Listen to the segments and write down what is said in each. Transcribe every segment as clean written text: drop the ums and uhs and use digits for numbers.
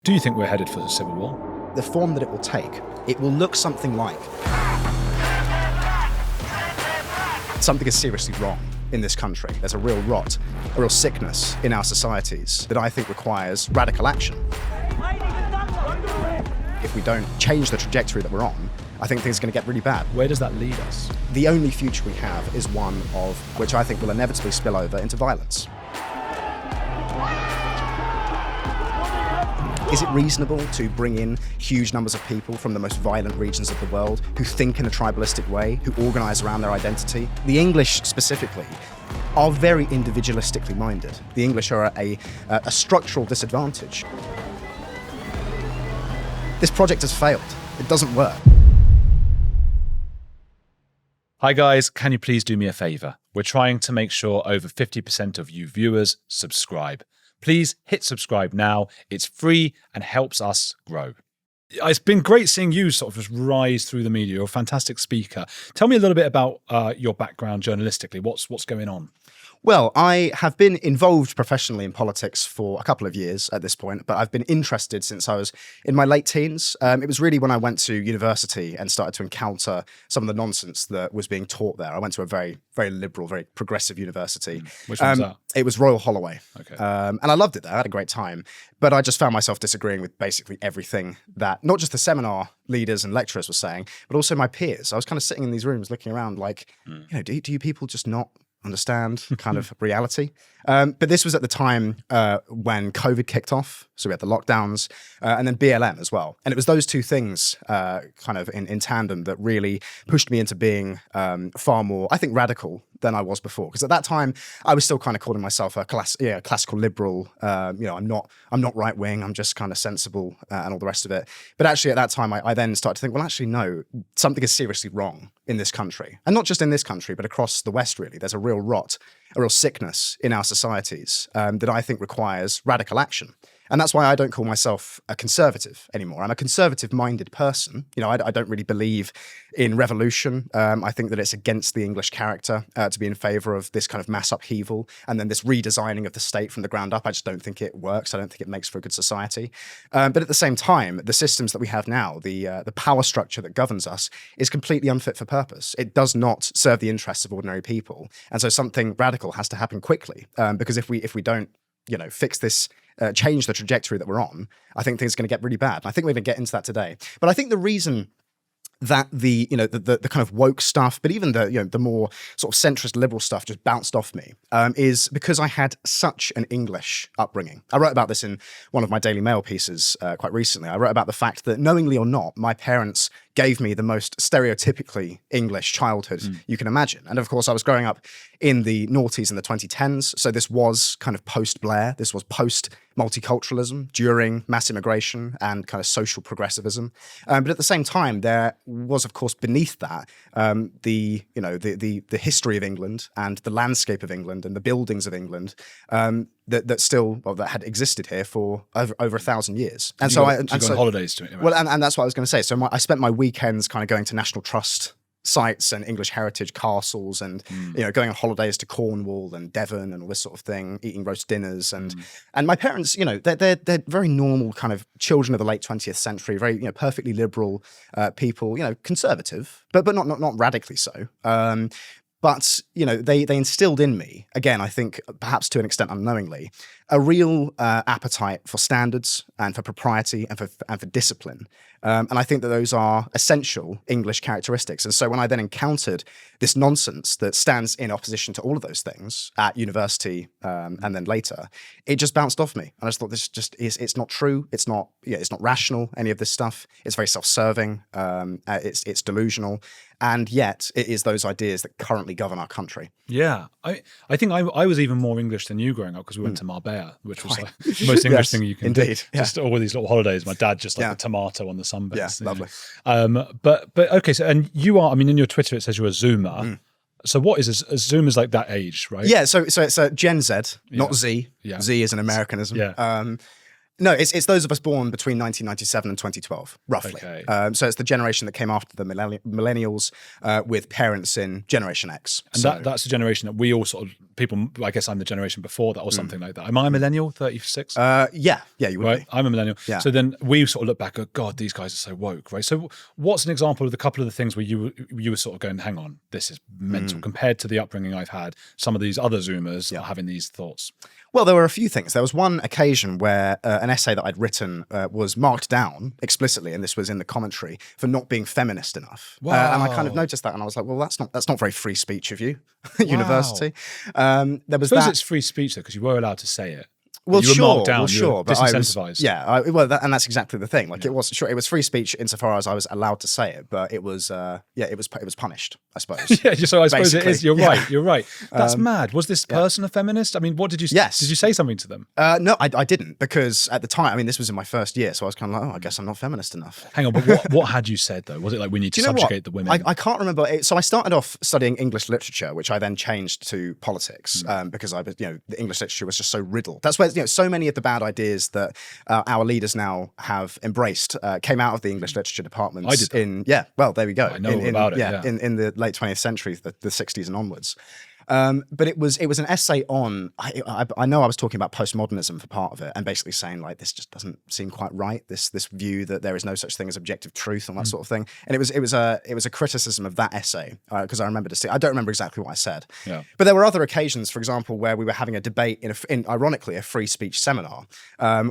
Do you think we're headed for a civil war? The form that it will take, it will look something like something is seriously wrong in this country. There's a real rot, a real sickness in our societies that I think requires radical action. If we don't change the trajectory that we're on, I think things are going to get really bad. Where does that lead us? The only future we have is one of which I think will inevitably spill over into violence. Is it reasonable to bring in huge numbers of people from the most violent regions of the world who think in a tribalistic way, who organise around their identity? The English specifically are very individualistically minded. The English are a structural disadvantage. This project has failed. It doesn't work. Hi guys, can you please do me a favour? We're trying to make sure over 50% of you viewers subscribe. Please hit subscribe now. It's free and helps us grow. It's been great seeing you sort of just rise through the media. You're a fantastic speaker. Tell me a little bit about your background journalistically. What's going on? Well, I have been involved professionally in politics for a couple of years at this point, but I've been interested since I was in my late teens. It was really when I went to university and started to encounter some of the nonsense that was being taught there. I went to a very, very liberal, very progressive university. Which one was that? It was Royal Holloway. Okay. And I loved it there. I had a great time. But I just found myself disagreeing with basically everything that not just the seminar leaders and lecturers were saying, but also my peers. I was kind of sitting in these rooms looking around like, you know, do you people just not understand kind of reality? But this was at the time when COVID kicked off. So we had the lockdowns and then BLM as well. And it was those two things kind of in tandem that really pushed me into being far more, I think, radical than I was before. Because at that time, I was still kind of calling myself a classical liberal. You know, I'm not right wing. I'm just kind of sensible and all the rest of it. But actually, at that time, I then started to think, well, actually, no, something is seriously wrong in this country, and not just in this country, but across the West. Really, there's a real rot, a real sickness in our societies that I think requires radical action. And that's why I don't call myself a conservative anymore. I'm a conservative-minded person. You know, I don't really believe in revolution. I think that it's against the English character to be in favour of this kind of mass upheaval and then this redesigning of the state from the ground up. I just don't think it works. I don't think it makes for a good society. But at the same time, the systems that we have now, the power structure that governs us, is completely unfit for purpose. It does not serve the interests of ordinary people. And so something radical has to happen quickly. Because if we don't, you know, fix this, change the trajectory that we're on, I think things are going to get really bad. And I think we're going to get into that today. But I think the reason that the kind of woke stuff, but even the more sort of centrist liberal stuff just bounced off me is because I had such an English upbringing. I wrote about this in one of my Daily Mail pieces quite recently. I wrote about the fact that, knowingly or not, my parents gave me the most stereotypically English childhood you can imagine. And of course, I was growing up in the noughties and the 2010s. So this was kind of post-Blair. This was post-multiculturalism during mass immigration and kind of social progressivism. But at the same time, there was, of course, beneath that, the history of England and the landscape of England and the buildings of England that had existed here for over 1,000 years. And so I go on holidays to it. Anyway. Well, and that's what I was going to say. So I spent my weekends kind of going to National Trust sites and English heritage castles and going on holidays to Cornwall and Devon and all this sort of thing, eating roast dinners and my parents, you know, they're very normal kind of children of the late 20th century, very, you know, perfectly liberal people, you know, conservative, but not radically so. But, you know, they instilled in me, again, I think perhaps to an extent unknowingly, a real appetite for standards and for propriety and for discipline. And I think that those are essential English characteristics. And so when I then encountered this nonsense that stands in opposition to all of those things at university and then later, it just bounced off me. And I just thought it's not true. It's not rational, any of this stuff. It's very self-serving. It's delusional. And yet it is those ideas that currently govern our country. Yeah. I think I was even more English than you growing up because we went to Marbella, which was like the most English thing you can do. Just all these little holidays. My dad just like a tomato on the sunbeds. Yeah, lovely. But okay, so, and you are, I mean, in your Twitter it says you're a Zoomer. So what is a Zoomer's like that age, right? Yeah, so it's a Gen Z, not Z. Yeah. Z is an Americanism. Yeah. No, it's those of us born between 1997 and 2012, roughly. Okay. So it's the generation that came after the millennials with parents in Generation X. And that's the generation that we all sort of, people, I guess I'm the generation before that or something like that. Am I a millennial, 36? Yeah, you would be. I'm a millennial. Yeah. So then we sort of look back, go, God, these guys are so woke, right? So what's an example of the couple of the things where you were sort of going, hang on, this is mental compared to the upbringing I've had. Some of these other Zoomers are having these thoughts. Well, there were a few things. There was one occasion where an essay that I'd written was marked down explicitly, and this was in the commentary, for not being feminist enough. Wow. And I kind of noticed that, and I was like, well, that's not very free speech of you, university. There was suppose that. it's free speech, though, because you were allowed to say it. Well, you were sure, marked down, you were but I was, disincentivized. and that's exactly the thing. Like, it was sure, it was free speech insofar as I was allowed to say it, but it was, it was punished, I suppose. Yeah, so I suppose it is. You're right. You're right. That's mad. Was this person a feminist? I mean, what did you? Yes. Did you say something to them? No, I didn't, because at the time, I mean, this was in my first year, so I was kind of like, oh, I guess I'm not feminist enough. Hang on, but what had you said though? Was it like we need to subjugate the women? I can't remember. So I started off studying English literature, which I then changed to politics because I was, the English literature was just so riddled. That's where so many of the bad ideas that our leaders now have embraced came out of the English literature departments. I did that. Well, there we go. I know all about it. Yeah. In the late 20th century, the 60s and onwards. But it was an essay on, I know I was talking about postmodernism for part of it, and basically saying like, this just doesn't seem quite right, this view that there is no such thing as objective truth and that sort of thing. And it was a criticism of that essay, because I remember I don't remember exactly what I said. Yeah. But there were other occasions, for example, where we were having a debate in ironically a free speech seminar,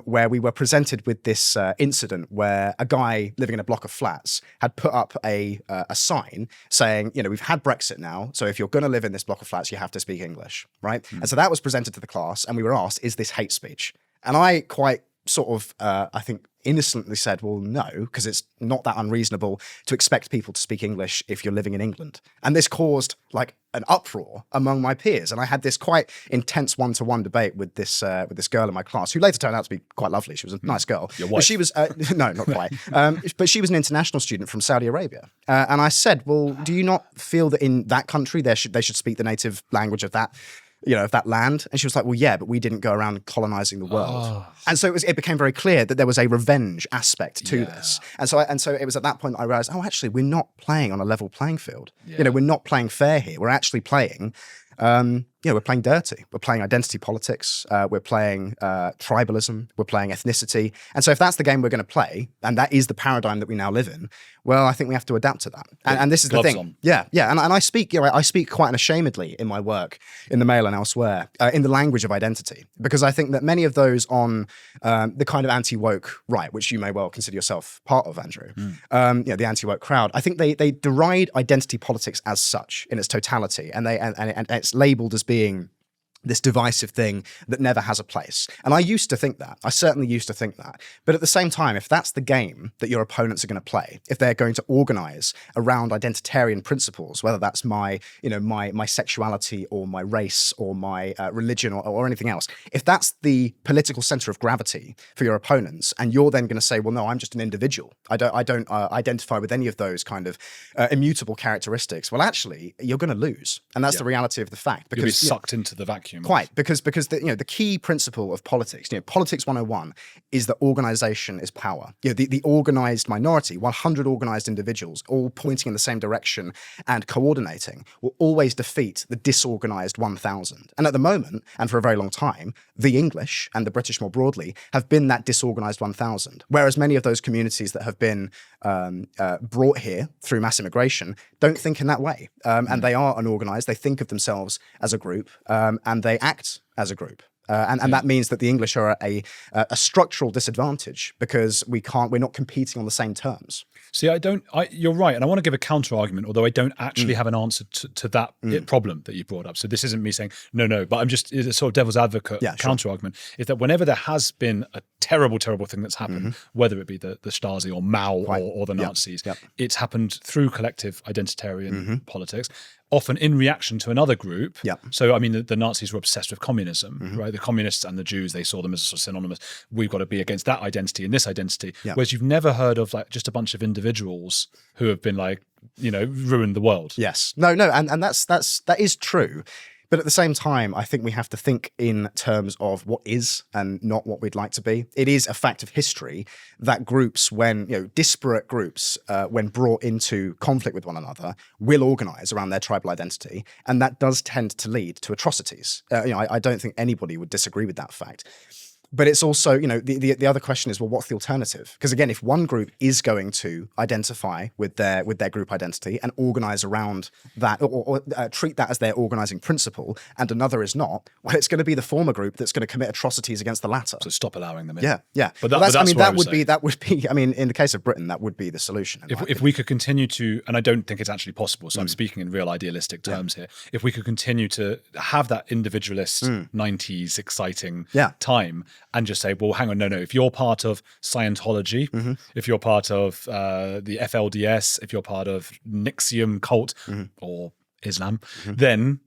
where we were presented with this incident where a guy living in a block of flats had put up a sign saying, we've had Brexit now, so if you're going to live in this block of flats, you have to speak English, right? And so that was presented to the class, and we were asked, is this hate speech? And I quite sort of, I think, innocently said, well, no, because it's not that unreasonable to expect people to speak English if you're living in England. And this caused like an uproar among my peers. And I had this quite intense one-to-one debate with this girl in my class, who later turned out to be quite lovely. She was a nice girl. Your wife? But she was, no, not quite. But she was an international student from Saudi Arabia. And I said, well, do you not feel that in that country they should speak the native language of that, of that land? And she was like, well, yeah, but we didn't go around colonizing the world. Oh. And so it became very clear that there was a revenge aspect to this. And so it was at that point that I realized, oh, actually, we're not playing on a level playing field. Yeah. We're not playing fair here. We're actually playing, we're playing dirty. We're playing identity politics. We're playing tribalism. We're playing ethnicity. And so if that's the game we're going to play, and that is the paradigm that we now live in, well, I think we have to adapt to that. And this is the thing. On. Yeah. And I speak, I speak quite unashamedly in my work, in the Mail and elsewhere, in the language of identity, because I think that many of those on the kind of anti-woke right, which you may well consider yourself part of, Andrew, the anti-woke crowd, I think they deride identity politics as such in its totality, and it's labelled as being this divisive thing that never has a place. And I used to think that. I certainly used to think that. But at the same time, if that's the game that your opponents are going to play, if they're going to organize around identitarian principles, whether that's my sexuality or my race or my religion or anything else, if that's the political center of gravity for your opponents, and you're then going to say, well, no, I'm just an individual. I don't identify with any of those kind of immutable characteristics. Well, actually, you're going to lose. And that's the reality of the fact. Because you'll be sucked into the vacuum. Quite, because the key principle of politics, politics 101 is that organization is power. The organized minority, 100 organized individuals, all pointing in the same direction and coordinating, will always defeat the disorganized 1,000. And at the moment, and for a very long time, the English and the British more broadly have been that disorganized 1,000. Whereas many of those communities that have been brought here through mass immigration don't think in that way. And they are unorganized. They think of themselves as a group, and they act as a group. And that means that the English are at a structural disadvantage because we're not competing on the same terms. See, you're right. And I want to give a counter argument, although I don't actually have an answer to that problem that you brought up. So this isn't me saying, no, but I'm just a sort of devil's advocate counter argument, is that whenever there has been a terrible, terrible thing that's happened, whether it be the Stasi or Mao or the Nazis, it's happened through collective identitarian politics, often in reaction to another group. So, I mean, the Nazis were obsessed with communism, right? The communists and the Jews, they saw them as sort of synonymous. We've got to be against that identity and this identity. Whereas you've never heard of like just a bunch of individuals who have been like, ruined the world. Yes. No, and that is true. But at the same time, I think we have to think in terms of what is and not what we'd like to be. It is a fact of history that groups, when, disparate groups, when brought into conflict with one another, will organize around their tribal identity. And that does tend to lead to atrocities. I don't think anybody would disagree with that fact. But it's also, the other question is, well, what's the alternative? Because again, if one group is going to identify with their group identity and organize around that, or treat that as their organizing principle, and another is not, well, it's going to be the former group that's going to commit atrocities against the latter. So stop allowing them in. Yeah. But that would be. I mean, in the case of Britain, that would be the solution. If we could continue to, and I don't think it's actually possible, so I'm speaking in real idealistic terms here. If we could continue to have that individualist 90s exciting time, and just say, well, hang on, no. If you're part of Scientology, if you're part of the FLDS, if you're part of Nixium cult or Islam, then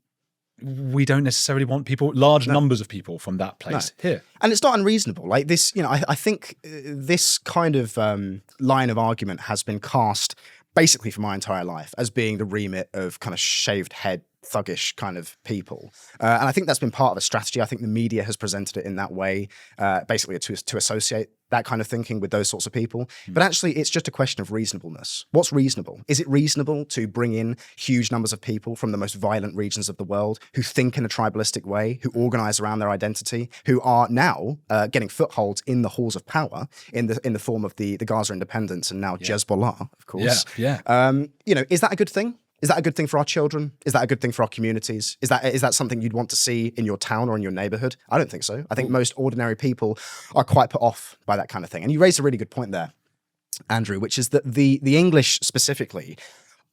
we don't necessarily want large numbers of people from that place here. And it's not unreasonable. Like this, I think this kind of line of argument has been cast basically for my entire life as being the remit of kind of shaved head, thuggish kind of people. And I think that's been part of a strategy. I think the media has presented it in that way, basically to associate that kind of thinking with those sorts of people. But actually, it's just a question of reasonableness. What's reasonable? Is it reasonable to bring in huge numbers of people from the most violent regions of the world who think in a tribalistic way, who organize around their identity, who are now getting footholds in the halls of power in the form of the Gaza independence and now Hezbollah, of course. Is that a good thing? Is that a good thing for our children? Is that a good thing for our communities? Is that something you'd want to see in your town or in your neighborhood? I don't think so. I think most ordinary people are quite put off by that kind of thing. And you raised a really good point there, Andrew, which is that the English specifically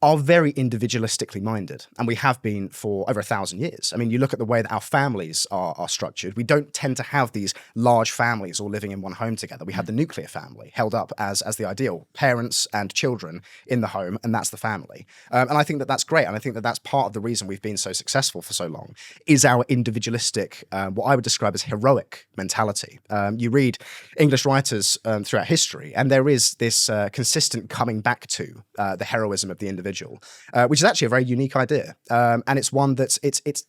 are very individualistically minded, and we have been for over 1,000 years. I mean, you look at the way that our families are structured. We don't tend to have these large families all living in one home together. We have the nuclear family held up as the ideal, parents and children in the home, and that's the family. And I think that that's great, and I think that that's part of the reason we've been so successful for so long, is our individualistic, what I would describe as heroic mentality. You read English writers throughout history, and there is this consistent coming back to the heroism of the individual. Which is actually a very unique idea, and it's one that's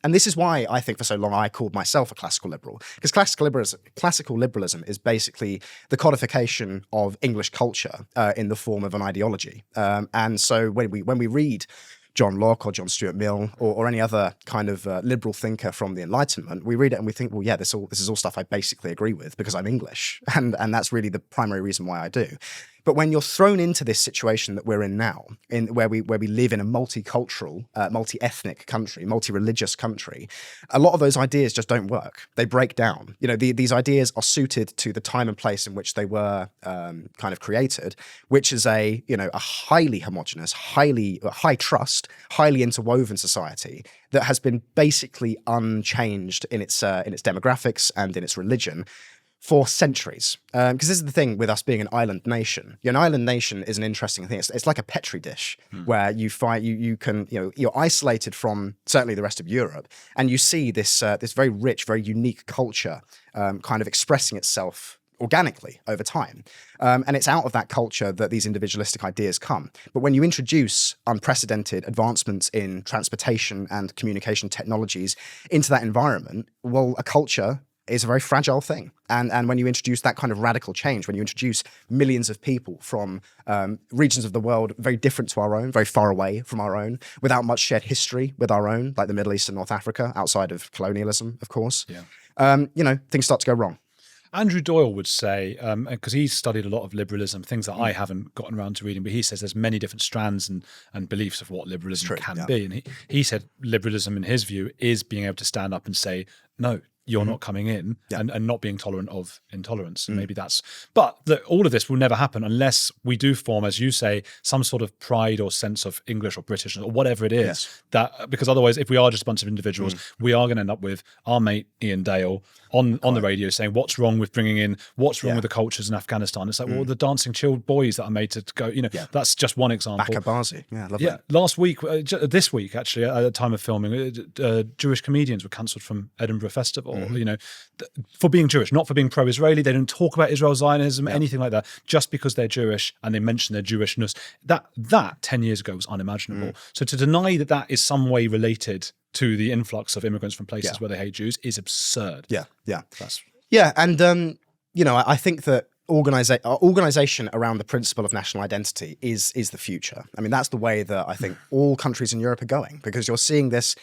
and this is why I think for so long I called myself a classical liberal, because classical liberalism is basically the codification of English culture in the form of an ideology, and so when we read John Locke or John Stuart Mill or any other kind of liberal thinker from the Enlightenment, we read it and we think, well, yeah, this is all stuff I basically agree with because I'm English, and that's really the primary reason why I do. But when you're thrown into this situation that we're in now, where we live in a multicultural, multi-ethnic country, multi-religious country, a lot of those ideas just don't work. They break down. These ideas are suited to the time and place in which they were kind of created, which is a highly homogenous, high trust, highly interwoven society that has been basically unchanged in its demographics and in its religion for centuries. Because this is the thing with us being an island nation. An island nation is an interesting thing. It's like a Petri dish where you find you're isolated from certainly the rest of Europe, and you see this very rich, very unique culture kind of expressing itself organically over time. And it's out of that culture that these individualistic ideas come. But when you introduce unprecedented advancements in transportation and communication technologies into that environment, well, a culture is a very fragile thing. And when you introduce that kind of radical change, when you introduce millions of people from regions of the world very different to our own, very far away from our own, without much shared history with our own, like the Middle East and North Africa, outside of colonialism, of course, things start to go wrong. Andrew Doyle would say, because he's studied a lot of liberalism, things that I haven't gotten around to reading, but he says there's many different strands and beliefs of what liberalism can be. And he said liberalism, in his view, is being able to stand up and say, no, you're not coming in, and not being tolerant of intolerance. And maybe but all of this will never happen unless we do form, as you say, some sort of pride or sense of English or British or whatever it is. Because otherwise, if we are just a bunch of individuals, we are going to end up with our mate Ian Dale on the radio saying, what's wrong with bringing in, what's wrong with the cultures in Afghanistan? It's like, well, the dancing chilled boys that are made to go, that's just one example. Bakabazi, lovely. Yeah, last week, this week actually, at the time of filming, Jewish comedians were cancelled from Edinburgh Festival. For being Jewish, not for being pro-Israeli. They don't talk about Israel, Zionism, anything like that, just because they're Jewish and they mention their Jewishness. That 10 years ago was unimaginable. So to deny that is some way related to the influx of immigrants from places where they hate Jews is absurd. Yeah. That's And I think that organization around the principle of national identity is the future. I mean, that's the way that I think all countries in Europe are going, because you're seeing this.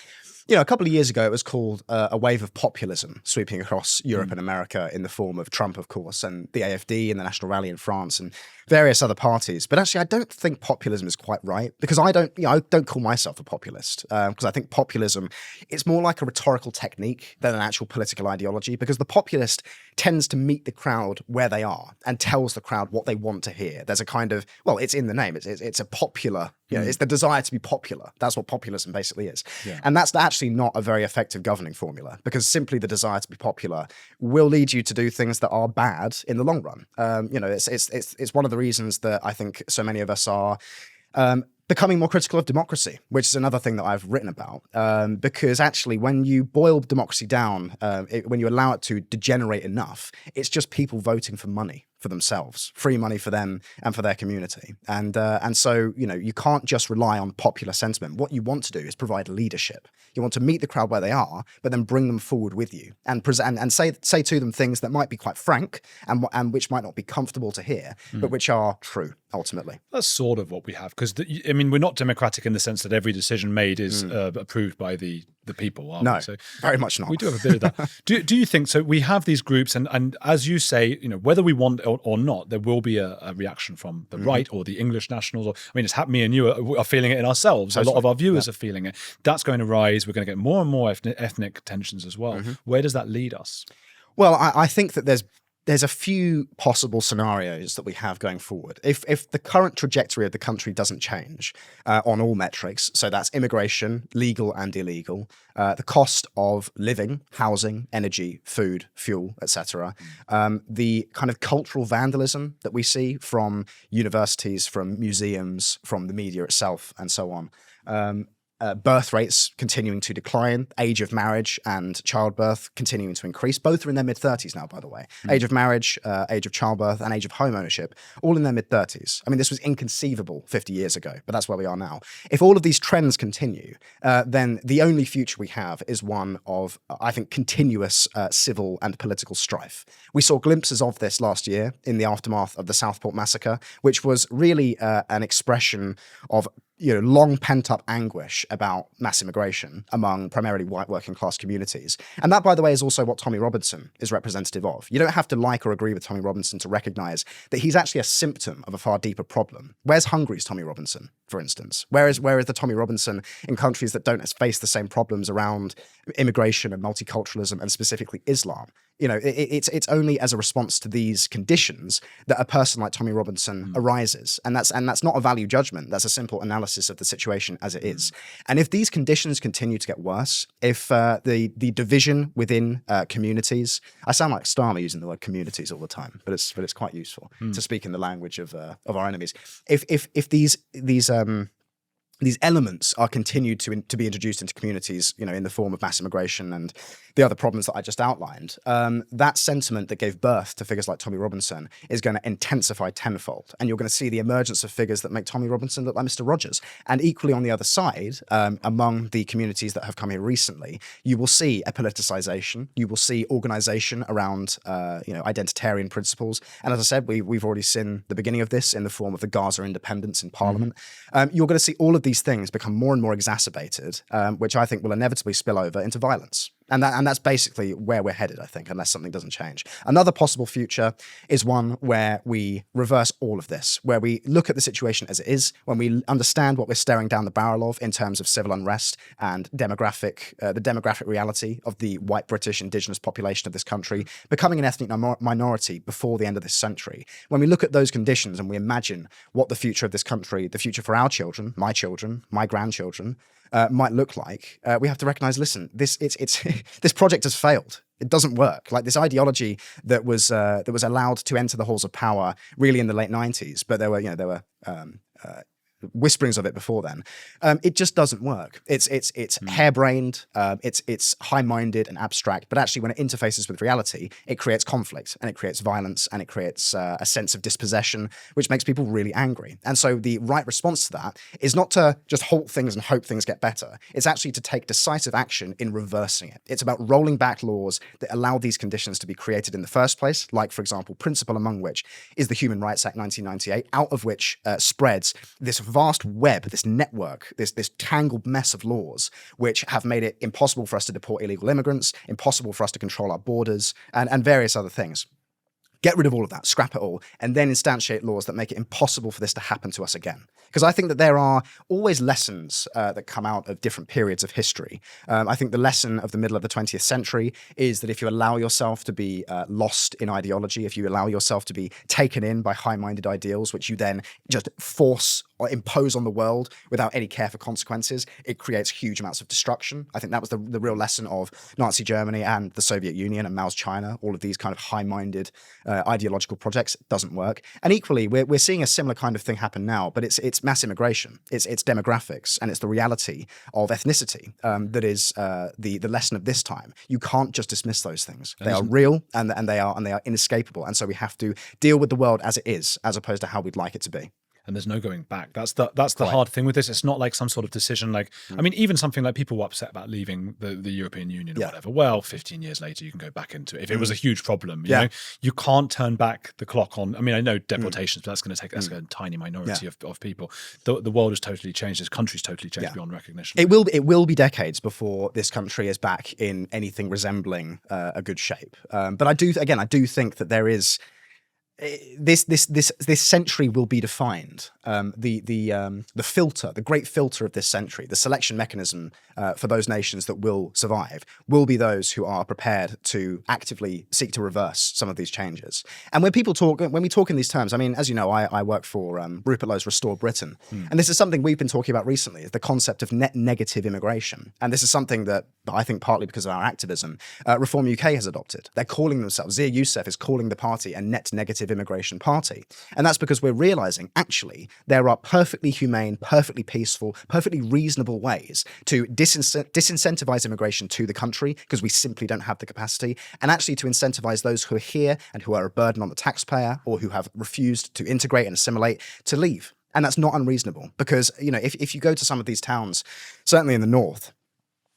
A couple of years ago, it was called a wave of populism sweeping across Europe and America in the form of Trump, of course, and the AfD and the National Rally in France and various other parties. But actually, I don't think populism is quite right, because I don't call myself a populist, because I think populism, it's more like a rhetorical technique than an actual political ideology, because the populist tends to meet the crowd where they are and tells the crowd what they want to hear. There's a kind of, well, it's in the name. It's a popular, it's the desire to be popular. That's what populism basically is. Yeah. And that's actually not a very effective governing formula, because simply the desire to be popular will lead you to do things that are bad in the long run. It's one of the reasons that I think so many of us are becoming more critical of democracy, which is another thing that I've written about. Because actually, when you boil democracy down, when you allow it to degenerate enough, it's just people voting for money for themselves, free money for them and for their community. And so, you can't just rely on popular sentiment. What you want to do is provide leadership. You want to meet the crowd where they are, but then bring them forward with you and present and say to them things that might be quite frank and which might not be comfortable to hear, but which are true ultimately. That's sort of what we have, because we're not democratic in the sense that every decision made is approved by the people, are we? So very much not. We do have a bit of that. Do you think so? We have these groups, and as you say, whether we want or not, there will be a reaction from the right or the English nationals. It's me and you are feeling it in ourselves. A lot of our viewers are feeling it. That's going to rise. We're going to get more and more ethnic tensions as well. Where does that lead us? Well, I think that there's a few possible scenarios that we have going forward. If the current trajectory of the country doesn't change on all metrics, so that's immigration, legal and illegal, the cost of living, housing, energy, food, fuel, etc., the kind of cultural vandalism that we see from universities, from museums, from the media itself, and so on, birth rates continuing to decline, age of marriage and childbirth continuing to increase. Both are in their mid-30s now, by the way. Age of marriage, age of childbirth, and age of home ownership, all in their mid-30s. This was inconceivable 50 years ago, but that's where we are now. If all of these trends continue, then the only future we have is one of, I think, continuous civil and political strife. We saw glimpses of this last year in the aftermath of the Southport massacre, which was really an expression of long pent-up anguish about mass immigration among primarily white working class communities. And that, by the way, is also what Tommy Robinson is representative of. You don't have to like or agree with Tommy Robinson to recognize that he's actually a symptom of a far deeper problem. Where's Hungary's Tommy Robinson, for instance? Where is the Tommy Robinson in countries that don't face the same problems around immigration and multiculturalism and specifically Islam? It's only as a response to these conditions that a person like Tommy Robinson arises. And that's not a value judgment. That's a simple analysis of the situation as it is. And if these conditions continue to get worse, if the division within communities, I sound like Starmer using the word communities all the time, but it's quite useful to speak in the language of our enemies. If these elements are continued to be introduced into communities, in the form of mass immigration and the other problems that I just outlined, that sentiment that gave birth to figures like Tommy Robinson is going to intensify tenfold. And you're going to see the emergence of figures that make Tommy Robinson look like Mr. Rogers. And equally on the other side, among the communities that have come here recently, you will see a politicization. You will see organization around, identitarian principles. And as I said, we've already seen the beginning of this in the form of the Gaza independence in Parliament. You're going to see all of these things become more and more exacerbated, which I think will inevitably spill over into violence. And that's basically where we're headed, I think, unless something doesn't change. Another possible future is one where we reverse all of this, where we look at the situation as it is, when we understand what we're staring down the barrel of in terms of civil unrest and the demographic reality of the white British indigenous population of this country becoming an ethnic minority before the end of this century. When we look at those conditions and we imagine what the future of this country, the future for our children, my grandchildren, might look like, we have to recognize, listen, this project has failed. It doesn't work. Like this ideology that was allowed to enter the halls of power really in the late 90s, but there were whisperings of it before then. It just doesn't work. It's harebrained, it's high-minded and abstract, but actually when it interfaces with reality, it creates conflict and it creates violence and it creates a sense of dispossession, which makes people really angry. And so the right response to that is not to just halt things and hope things get better. It's actually to take decisive action in reversing it. It's about rolling back laws that allow these conditions to be created in the first place, like, for example, principle among which is the Human Rights Act 1998, out of which spreads this vast web, this network, this tangled mess of laws, which have made it impossible for us to deport illegal immigrants, impossible for us to control our borders, and various other things. Get rid of all of that, scrap it all, and then instantiate laws that make it impossible for this to happen to us again. Because I think that there are always lessons that come out of different periods of history. I think the lesson of the middle of the 20th century is that if you allow yourself to be lost in ideology, if you allow yourself to be taken in by high-minded ideals, which you then just force or impose on the world without any care for consequences, it creates huge amounts of destruction. I think that was the real lesson of Nazi Germany and the Soviet Union and Mao's China. All of these kind of high-minded ideological projects doesn't work. And equally, we're seeing a similar kind of thing happen now, but it's mass immigration, it's demographics, and it's the reality of ethnicity that is the lesson of this time. You can't just dismiss those things. They are real and they are inescapable. And so we have to deal with the world as it is, as opposed to how we'd like it to be. And there's no going back. That's the hard thing with this. It's not like some sort of decision. Like, I mean, even something like people were upset about leaving the European Union or whatever. Well, 15 years later, you can go back into it. If it was a huge problem, you know, you can't turn back the clock on. I mean, I know deportations, but that's a tiny minority of people. The world has totally changed. This country's totally changed beyond recognition. It will be decades before this country is back in anything resembling a good shape. But I do think that there is. This century will be defined. The filter, the great filter of this century, the selection mechanism for those nations that will survive, will be those who are prepared to actively seek to reverse some of these changes. And when we talk in these terms, I mean, as you know, I work for Rupert Lowe's Restore Britain, and this is something we've been talking about recently: is the concept of net negative immigration. And this is something that I think, partly because of our activism, Reform UK has adopted. They're calling themselves, Zia Youssef is calling the party a net negative immigration party. And that's because we're realizing, actually, there are perfectly humane, perfectly peaceful, perfectly reasonable ways to disincentivize immigration to the country, because we simply don't have the capacity, and actually to incentivize those who are here and who are a burden on the taxpayer or who have refused to integrate and assimilate to leave. And that's not unreasonable, because, you know, if you go to some of these towns, certainly in the north,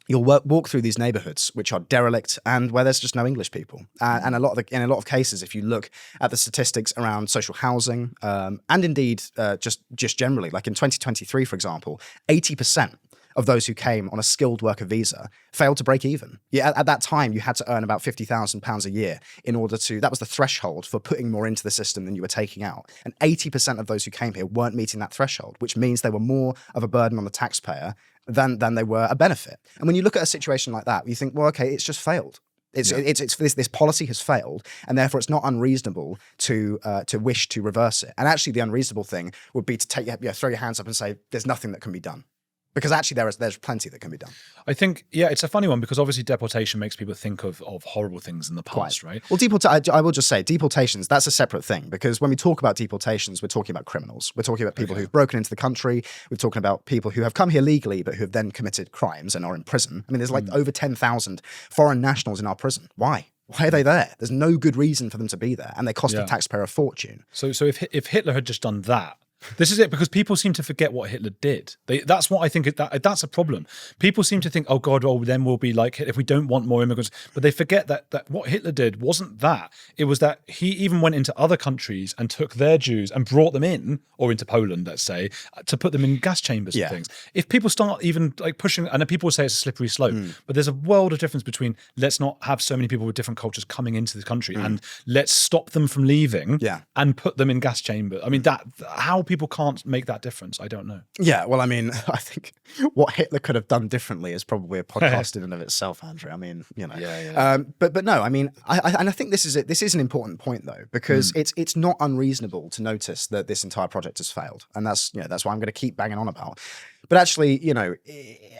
you'll walk through these neighborhoods which are derelict and where there's just no English people. And in a lot of cases, if you look at the statistics around social housing, and indeed just generally, like in 2023, for example, 80% of those who came on a skilled worker visa failed to break even. Yeah, at that time, you had to earn about £50,000 a year in order to, that was the threshold for putting more into the system than you were taking out. And 80% of those who came here weren't meeting that threshold, which means they were more of a burden on the taxpayer than they were a benefit. And when you look at a situation like that, you think, well, okay, it's just failed. This policy has failed, and therefore it's not unreasonable to wish to reverse it. And actually, the unreasonable thing would be to throw your hands up and say, there's nothing that can be done. Because actually there's plenty that can be done. I think, it's a funny one, because obviously deportation makes people think of horrible things in the past, right? Well, I will just say, deportations, that's a separate thing, because when we talk about deportations, we're talking about criminals. We're talking about people who've broken into the country. We're talking about people who have come here legally, but who have then committed crimes and are in prison. I mean, there's like over 10,000 foreign nationals in our prison. Why? Why are they there? There's no good reason for them to be there, and they cost the taxpayer a fortune. So if Hitler had just done that, this is it, because people seem to forget what Hitler did. That's what I think, that's a problem. People seem to think, oh God, then we'll be like Hitler if we don't want more immigrants. But they forget that what Hitler did wasn't that. It was that he even went into other countries and took their Jews and brought them in, or into Poland, let's say, to put them in gas chambers and things. If people start even like pushing, and people will say it's a slippery slope, but there's a world of difference between let's not have so many people with different cultures coming into the country and let's stop them from leaving and put them in gas chambers. I mean, how people can't make that difference, I don't know. Yeah, well, I mean, I think what Hitler could have done differently is probably a podcast in and of itself, Andrew. I mean, you know. But no, I mean, I think this is an important point, though, because it's not unreasonable to notice that this entire project has failed, and that's why I'm going to keep banging on about. But actually, you know,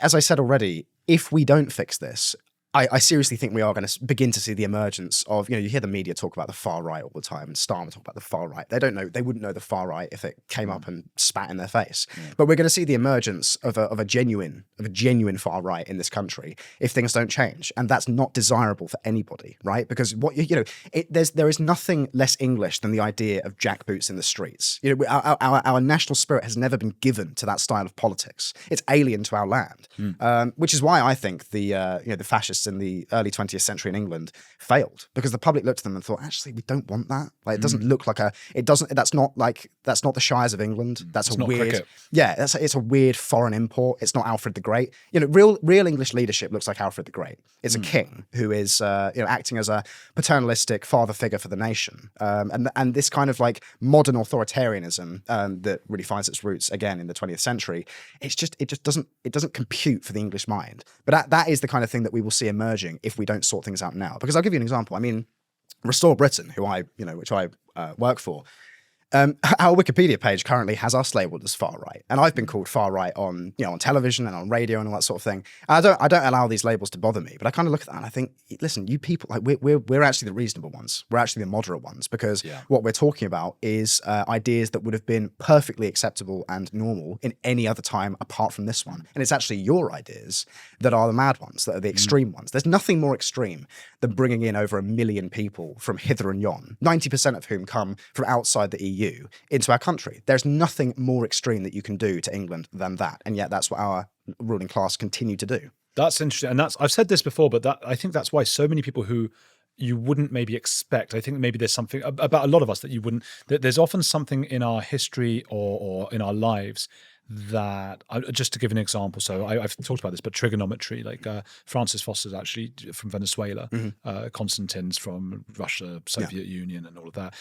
as I said already, if we don't fix this, I seriously think we are going to begin to see the emergence of, you hear the media talk about the far right all the time, and Starmer talk about the far right. They wouldn't know the far right if it came up and spat in their face. But we're going to see the emergence of a genuine far right in this country if things don't change, and that's not desirable for anybody, right? Because there is nothing less English than the idea of jackboots in the streets. Our national spirit has never been given to that style of politics. It's alien to our land, which is why I think the fascists in the early 20th century in England failed, because the public looked at them and thought, actually, we don't want that. Like, it doesn't look like that's not the Shires of England. That's a weird, cricket. It's a weird foreign import. It's not Alfred the Great. Real English leadership looks like Alfred the Great. It's a king who is acting as a paternalistic father figure for the nation, and this kind of like modern authoritarianism that really finds its roots again in the 20th century. It just doesn't compute for the English mind. But that is the kind of thing that we will see emerging if we don't sort things out now. Because I'll give you an example. I mean, Restore Britain, which I work for, our Wikipedia page currently has us labelled as far right, and I've been called far right on television and on radio and all that sort of thing. I don't allow these labels to bother me, but I kind of look at that and I think, listen, you people, like we're actually the reasonable ones. We're actually the moderate ones, because what we're talking about is ideas that would have been perfectly acceptable and normal in any other time apart from this one. And it's actually your ideas that are the mad ones, that are the extreme ones. There's nothing more extreme than bringing in over 1 million people from hither and yon, 90% of whom come from outside the EU, into our country. There's nothing more extreme that you can do to England than that, and yet that's what our ruling class continue to do. That's interesting, and I've said this before, but I think that's why so many people who you wouldn't maybe expect. I think maybe there's something about a lot of us that you wouldn't. There's often something in our history or in our lives that, just to give an example, so I've talked about this, but trigonometry, like Francis Foster's actually from Venezuela, Constantine's from Russia, Soviet Union, and all of that.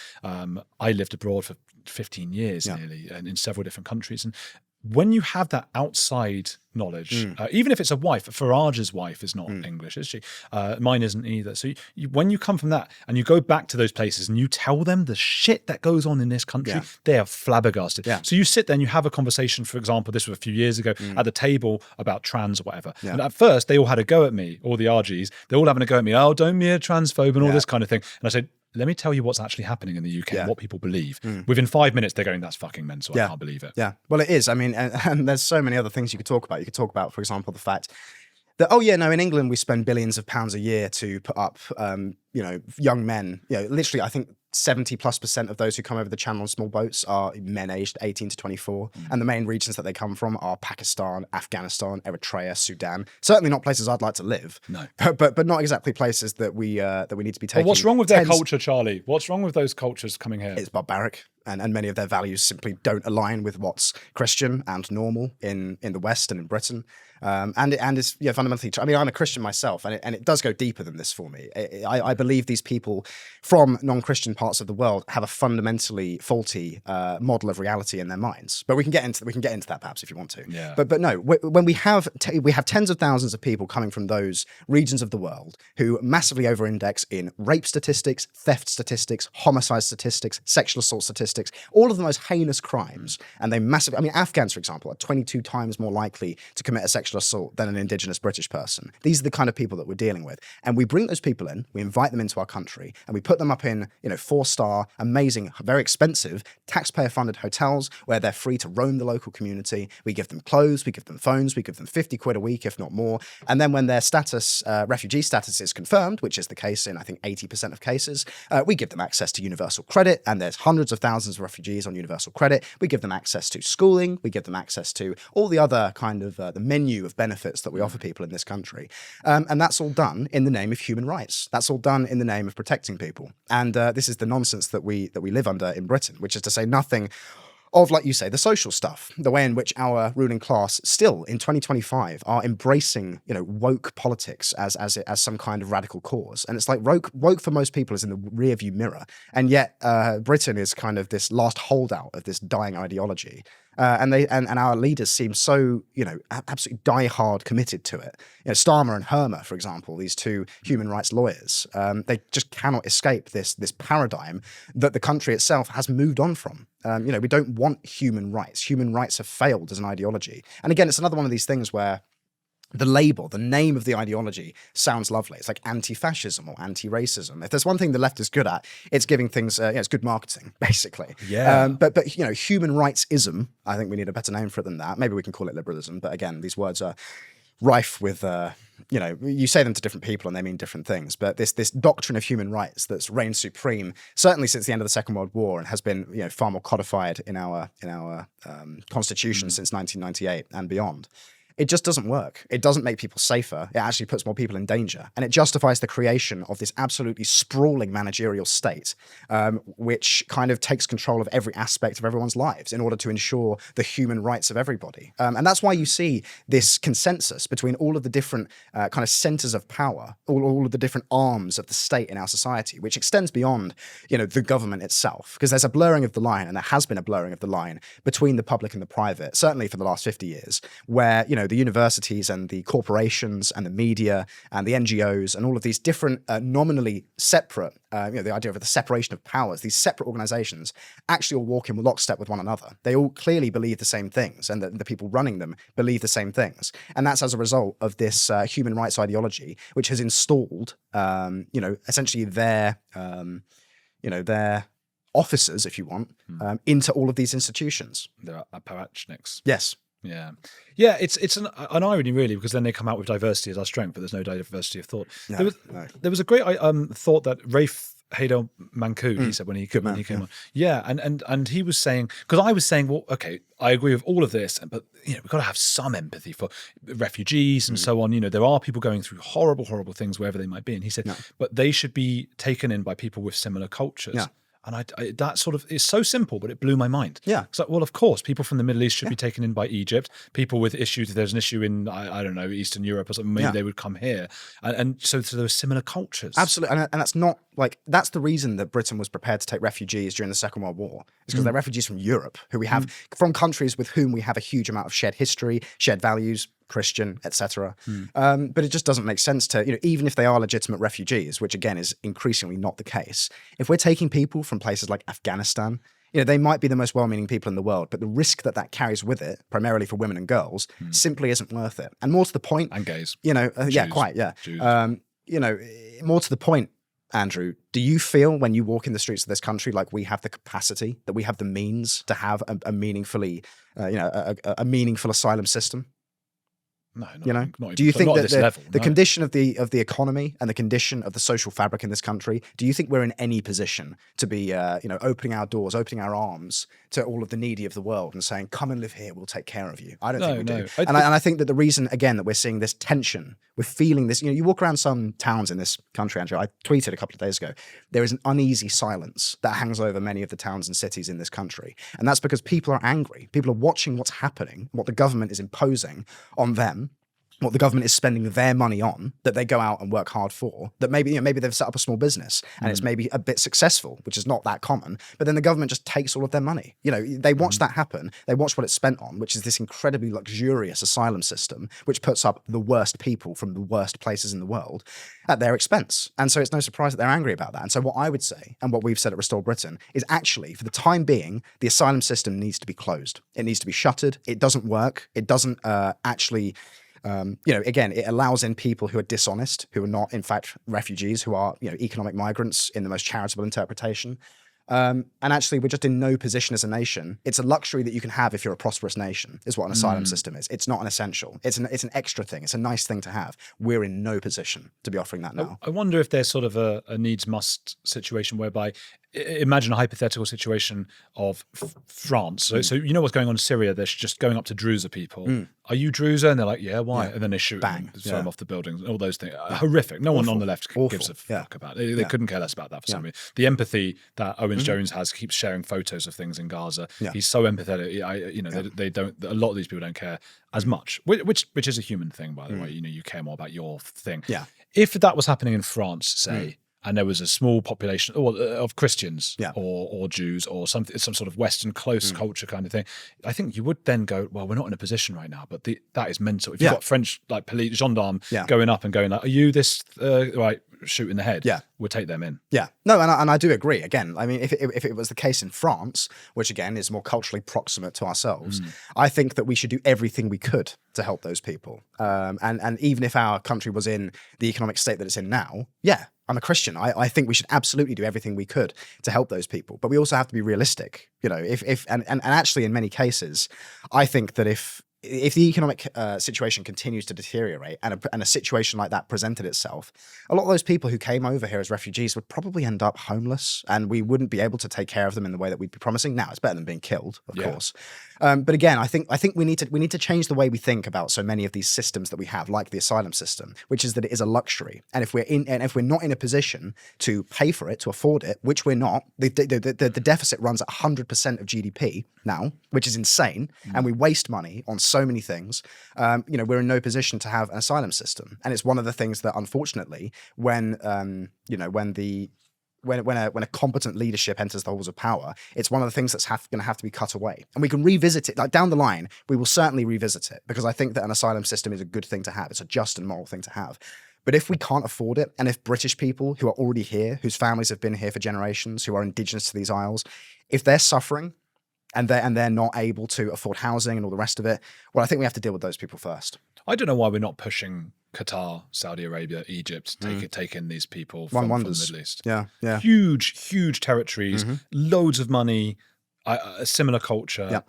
I lived abroad for 15 years nearly, and in several different countries. And when you have that outside knowledge, even if it's a wife, Farage's wife is not English, is she? Mine isn't either. So when you come from that and you go back to those places and you tell them the shit that goes on in this country, they are flabbergasted. So you sit there and you have a conversation, for example, this was a few years ago, at the table about trans or whatever. And at first they all had a go at me, all the RGs, they're all having a go at me, oh, don't be a transphobe and all this kind of thing. And I said, let me tell you what's actually happening in the UK and what people believe. Within 5 minutes, they're going, that's fucking mental. I can't believe it. Yeah, well, it is. I mean, and there's so many other things you could talk about. You could talk about, for example, the fact that, in England, we spend billions of pounds a year to put up, young men. Literally, I think 70+% of those who come over the channel on small boats are men aged 18 to 24. And the main regions that they come from are Pakistan, Afghanistan, Eritrea, Sudan. Certainly not places I'd like to live. No. But not exactly places that we need to be taking. Well, what's wrong with their culture, Charlie? What's wrong with those cultures coming here? It's barbaric. And many of their values simply don't align with what's Christian and normal in the West and in Britain. And it's fundamentally, I mean, I'm a Christian myself, and it does go deeper than this for me. I believe these people from non-Christian parts of the world have a fundamentally faulty model of reality in their minds. But we can get into that perhaps if you want to. Yeah. But no, when we have tens of thousands of people coming from those regions of the world who massively over-index in rape statistics, theft statistics, homicide statistics, sexual assault statistics, all of the most heinous crimes, and they massively, I mean, Afghans, for example, are 22 times more likely to commit a sexual assault than an indigenous British person. These are the kind of people that we're dealing with. And we bring those people in, we invite them into our country, and we put them up in, 4-star, amazing, very expensive, taxpayer-funded hotels where they're free to roam the local community. We give them clothes, we give them phones, we give them 50 quid a week, if not more. And then when their status, refugee status is confirmed, which is the case in, I think, 80% of cases, we give them access to universal credit, and there's hundreds of thousands of refugees on universal credit. We give them access to schooling. We give them access to all the other kind of the menu of benefits that we offer people in this country. And that's all done in the name of human rights. That's all done in the name of protecting people. And this is the nonsense that we live under in Britain, which is to say nothing of, like you say, the social stuff, the way in which our ruling class still in 2025 are embracing, woke politics as some kind of radical cause. And it's like woke for most people is in the rearview mirror. And yet Britain is kind of this last holdout of this dying ideology. And our leaders seem so, absolutely die-hard committed to it. Starmer and Hermer, for example, these two human rights lawyers, they just cannot escape this paradigm that the country itself has moved on from. We don't want human rights. Human rights have failed as an ideology. And again, it's another one of these things where the label, the name of the ideology sounds lovely. It's like anti-fascism or anti-racism. If there's one thing the left is good at, it's giving things, it's good marketing, basically. Yeah. But you know, human rights-ism, I think we need a better name for it than that. Maybe we can call it liberalism. But again, these words are rife with, you know, you say them to different people and they mean different things. But this doctrine of human rights that's reigned supreme, certainly since the end of the Second World War, and has been, you know, far more codified in our constitution since 1998 and beyond. It just doesn't work. It doesn't make people safer. It actually puts more people in danger. And it justifies the creation of this absolutely sprawling managerial state, which kind of takes control of every aspect of everyone's lives in order to ensure the human rights of everybody. And that's why you see this consensus between all of the different kind of centers of power, all of the different arms of the state in our society, which extends beyond, you know, the government itself. Because there's a blurring of the line, and there has been a blurring of the line between the public and the private, certainly for the last 50 years, where, you know, the universities and the corporations and the media and the NGOs and all of these different nominally separate, you know, the idea of the separation of powers, these separate organizations actually all walk in lockstep with one another. They all clearly believe the same things, and the people running them believe the same things. And that's as a result of this human rights ideology, which has installed, you know, essentially their, you know, their officers, if you want, into all of these institutions. They're apparatchiks. Yes. Yeah. Yeah, it's an irony, really, because then they come out with diversity as our strength, but there's no diversity of thought. No, there was a great thought that Rafe Haydel Mancoud, he said when he came on. Yeah, and he was saying, because I was saying, well, okay, I agree with all of this, but you know, we've got to have some empathy for refugees and so on. You know, there are people going through horrible, horrible things wherever they might be. And he said, but they should be taken in by people with similar cultures. Yeah. And I that sort of is so simple, but it blew my mind. Yeah. It's like, well, of course, people from the Middle East should be taken in by Egypt. People with issues, if there's an issue in, I don't know, Eastern Europe or something, maybe they would come here. And so there were similar cultures. Absolutely. And that's not like, that's the reason that Britain was prepared to take refugees during the Second World War. It's because they're refugees from Europe, who we have, from countries with whom we have a huge amount of shared history, shared values, Christian, etc. But it just doesn't make sense to, you know, even if they are legitimate refugees, which again is increasingly not the case, if we're taking people from places like Afghanistan, you know, they might be the most well-meaning people in the world, but the risk that that carries with it, primarily for women and girls, simply isn't worth it. And more to the point, and gays, you know, yeah, quite, yeah. You know, more to the point, Andrew, do you feel when you walk in the streets of this country like we have the capacity, that we have the means to have a meaningfully, you know, a meaningful asylum system? No, not, you know, not do you think that the no. condition of the economy and the condition of the social fabric in this country, do you think we're in any position to be, you know, opening our doors, opening our arms to all of the needy of the world and saying, come and live here, we'll take care of you? I don't think we do. And I think that the reason, again, that we're seeing this tension, we're feeling this, you know, you walk around some towns in this country, Andrew, I tweeted a couple of days ago, there is an uneasy silence that hangs over many of the towns and cities in this country. And that's because people are angry. People are watching what's happening, what the government is imposing on them, what the government is spending their money on, that they go out and work hard for, that maybe, you know, maybe they've set up a small business and it's maybe a bit successful, which is not that common, but then the government just takes all of their money. You know, they watch that happen. They watch what it's spent on, which is this incredibly luxurious asylum system, which puts up the worst people from the worst places in the world at their expense. And so it's no surprise that they're angry about that. And so what I would say, and what we've said at Restore Britain, is actually, for the time being, the asylum system needs to be closed. It needs to be shuttered. It doesn't work. It doesn't actually... you know, again, it allows in people who are dishonest, who are not, in fact, refugees, who are, you know, economic migrants in the most charitable interpretation. And actually, we're just in no position as a nation. It's a luxury that you can have if you're a prosperous nation, is what an asylum system is. It's not an essential. It's an extra thing. It's a nice thing to have. We're in no position to be offering that now. I wonder if there's sort of a needs-must situation whereby, imagine a hypothetical situation of France. So you know what's going on in Syria? They're just going up to Druze people. Are you Druze? And they're like, yeah, why? And then they shoot them, throw them off the buildings, all those things. Horrific. No one on the left gives a fuck about it. They couldn't care less about that for some reason. The empathy that Owens Jones has, keeps sharing photos of things in Gaza. He's so empathetic. You know, they don't. A lot of these people don't care as much, which is a human thing, by the way. You know, you care more about your thing. Yeah. If that was happening in France, say. and there was a small population of Christians Yeah. or Jews or something, some sort of Western close culture kind of thing, I think you would then go, well, we're not in a position right now, but that is mental. If you've got French like police gendarme going up and going like, are you this right, shoot in the head? We'll take them in. Yeah, no, and I do agree. Again, I mean, if it was the case in France, which again is more culturally proximate to ourselves, I think that we should do everything we could to help those people. And even if our country was in the economic state that it's in now, I'm a Christian. I think we should absolutely do everything we could to help those people. But we also have to be realistic. You know, and actually in many cases, I think that if the economic situation continues to deteriorate and a situation like that presented itself, a lot of those people who came over here as refugees would probably end up homeless, and we wouldn't be able to take care of them in the way that we'd be promising. Now, it's better than being killed, of course. But again, I think we need to change the way we think about so many of these systems that we have, like the asylum system, which is that it is a luxury. And if we're not in a position to pay for it, to afford it, which we're not, the deficit runs at 100% of GDP now, which is insane, and we waste money on so many things. We're in no position to have an asylum system, and it's one of the things that, unfortunately, when a competent leadership enters the halls of power, it's one of the things that's going to have to be cut away. And we can revisit it, like down the line, we will certainly revisit it, because I think that an asylum system is a good thing to have. It's a just and moral thing to have. But if we can't afford it, and if British people who are already here, whose families have been here for generations, who are indigenous to these isles, if they're suffering and they're not able to afford housing and all the rest of it, well, I think we have to deal with those people first. I don't know why we're not pushing Qatar, Saudi Arabia, Egypt, take in these people from the Middle East. Yeah. Huge territories, loads of money, a similar culture. Yeah.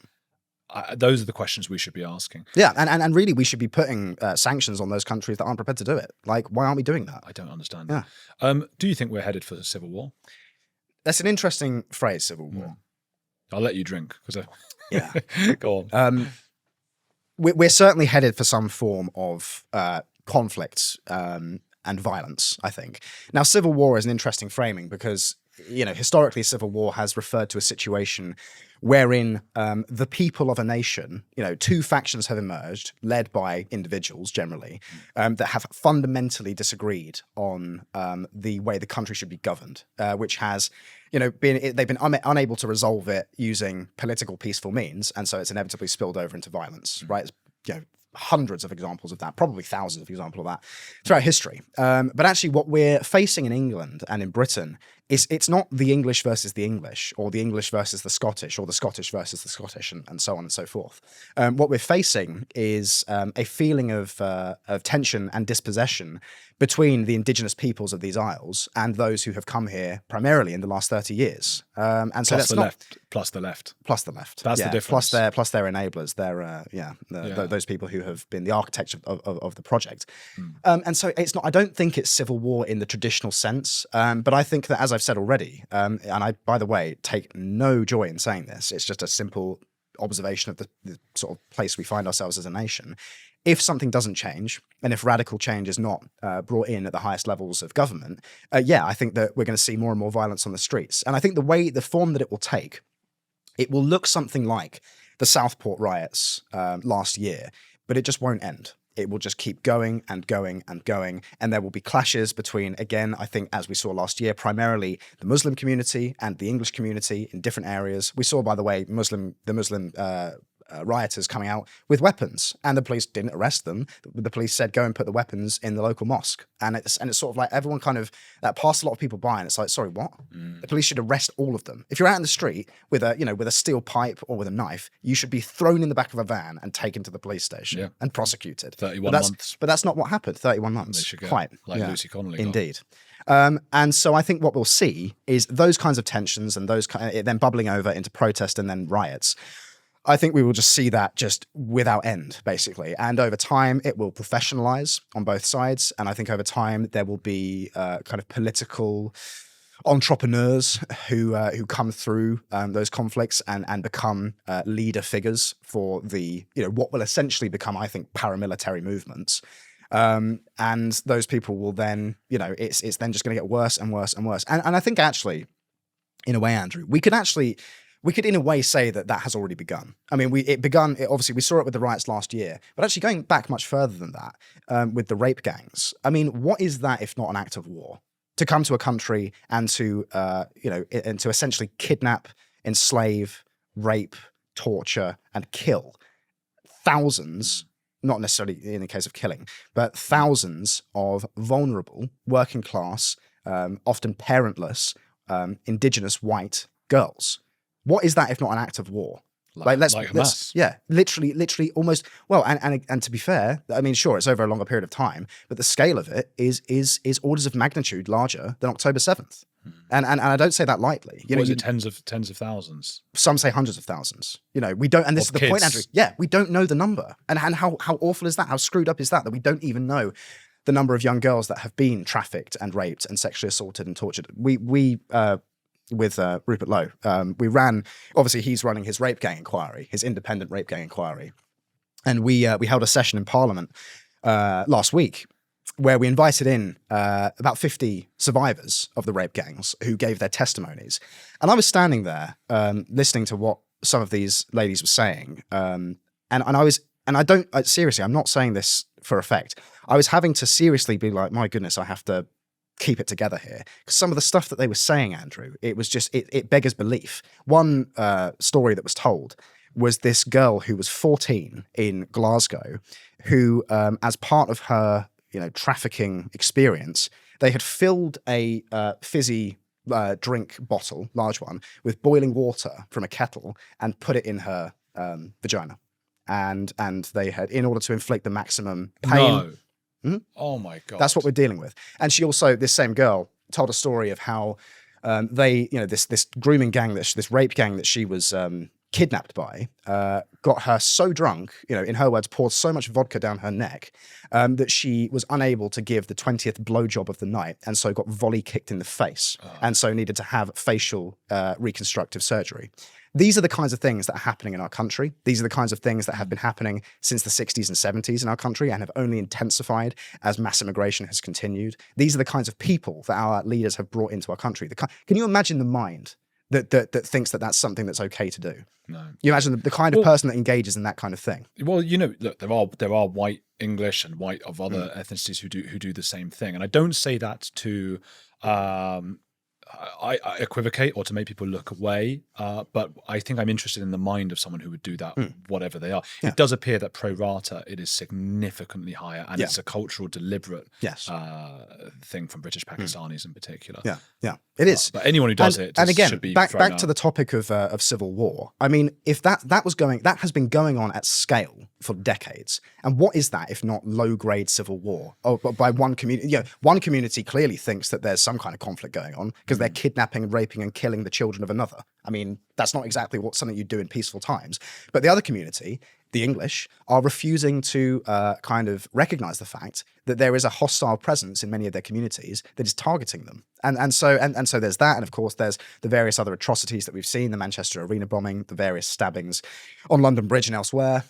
Those are the questions we should be asking. Yeah, and really we should be putting sanctions on those countries that aren't prepared to do it. Like, why aren't we doing that? I don't understand that. Do you think we're headed for a civil war? That's an interesting phrase, civil war. I'll let you drink, because go on. We're certainly headed for some form of conflict and violence, I think. Now, civil war is an interesting framing because, historically, civil war has referred to a situation wherein the people of a nation, two factions have emerged, led by individuals generally, that have fundamentally disagreed on the way the country should be governed, which has, they've been unable to resolve it using political peaceful means, and so it's inevitably spilled over into violence, right? Hundreds of examples of that, probably thousands of examples of that throughout history. But actually what we're facing in England and in Britain is it's not the English versus the English, or the English versus the Scottish, or the Scottish versus the Scottish, and so on and so forth. What we're facing is a feeling of tension and dispossession between the indigenous peoples of these isles and those who have come here primarily in the last 30 years. And so plus the left. Plus the left. That's the difference. Plus their enablers. Those people who have been the architects of the project. And so it's not. I don't think it's civil war in the traditional sense. But I think that, as I've said already, and I, by the way, take no joy in saying this. It's just a simple observation of the sort of place we find ourselves as a nation. If something doesn't change, and if radical change is not brought in at the highest levels of government, I think that we're going to see more and more violence on the streets. And I think the form that it will take, it will look something like the Southport riots last year, but it just won't end. It will just keep going and going and going. And there will be clashes between, again, I think, as we saw last year, primarily the Muslim community and the English community in different areas. We saw, by the way, the Muslim rioters coming out with weapons, and the police didn't arrest them. The police said, go and put the weapons in the local mosque. And it's sort of like everyone kind of, that passed a lot of people by, and it's like, sorry, what? The police should arrest all of them. If you're out in the street with a steel pipe or with a knife, you should be thrown in the back of a van and taken to the police station and prosecuted. 31 months. But that's not what happened. 31 months. They should go, quite. Lucy Connolly. Indeed. And so I think what we'll see is those kinds of tensions and those then bubbling over into protest and then riots. I think we will just see that just without end, basically. And over time, it will professionalize on both sides. And I think over time, there will be kind of political entrepreneurs who come through those conflicts and become leader figures for the, what will essentially become, I think, paramilitary movements. And those people will then, it's then just going to get worse and worse and worse. And I think actually, in a way, Andrew, we could in a way say that has already begun. I mean, obviously we saw it with the riots last year, but actually going back much further than that, with the rape gangs. I mean, what is that if not an act of war? to come to a country and to and to essentially kidnap, enslave, rape, torture, and kill thousands, not necessarily in the case of killing, but thousands of vulnerable, working class, often parentless, indigenous white girls. What is that if not an act of war? Let's literally almost, well, and to be fair, I mean, sure, it's over a longer period of time, but the scale of it is orders of magnitude larger than October 7th. And I don't say that lightly. Is it tens of thousands? Some say hundreds of thousands. We don't, and this is the point, Andrew. Yeah, we don't know the number. And how awful is that? How screwed up is that we don't even know the number of young girls that have been trafficked and raped and sexually assaulted and tortured. We with Rupert Lowe, we ran, obviously he's running his rape gang inquiry, his independent rape gang inquiry. And we held a session in Parliament last week where we invited in about 50 survivors of the rape gangs who gave their testimonies. And I was standing there listening to what some of these ladies were saying. Seriously, I'm not saying this for effect. I was having to seriously be like, my goodness, I have to keep it together here. Because some of the stuff that they were saying, Andrew, it was just, it beggars belief. One story that was told was this girl who was 14 in Glasgow, who, as part of her trafficking experience, they had filled a fizzy drink bottle, large one, with boiling water from a kettle and put it in her vagina. And they had, in order to inflict the maximum pain. No. Oh my God. That's what we're dealing with. And she also, this same girl, told a story of how they, this grooming gang, this rape gang that she was kidnapped by, got her so drunk, in her words, poured so much vodka down her neck that she was unable to give the 20th blowjob of the night, and so got volley kicked in the face, and so needed to have facial reconstructive surgery. These are the kinds of things that are happening in our country. These are the kinds of things that have been happening since the 60s and 70s in our country and have only intensified as mass immigration has continued. These are the kinds of people that our leaders have brought into our country. Can you imagine the mind that thinks that that's something that's okay to do? No. You imagine the kind of person that engages in that kind of thing. Well, look, there are white English and white of other ethnicities who do the same thing, and I don't say that to I equivocate or to make people look away, but I think I'm interested in the mind of someone who would do that, whatever they are. Yeah. It does appear that pro rata, it is significantly higher, and it's a cultural, deliberate thing from British Pakistanis in particular. Yeah, it is. But anyone who does it, and again, should be back thrown to the topic of civil war. I mean, if that has been going on at scale for decades, and what is that if not low grade civil war? Oh, but by one community, one community clearly thinks that there's some kind of conflict going on because they're kidnapping and raping and killing the children of another. I mean, that's not exactly something you do in peaceful times. But the other community, the English, are refusing to kind of recognize the fact that there is a hostile presence in many of their communities that is targeting them. And so there's that, and of course there's the various other atrocities that we've seen, the Manchester Arena bombing, the various stabbings on London Bridge and elsewhere,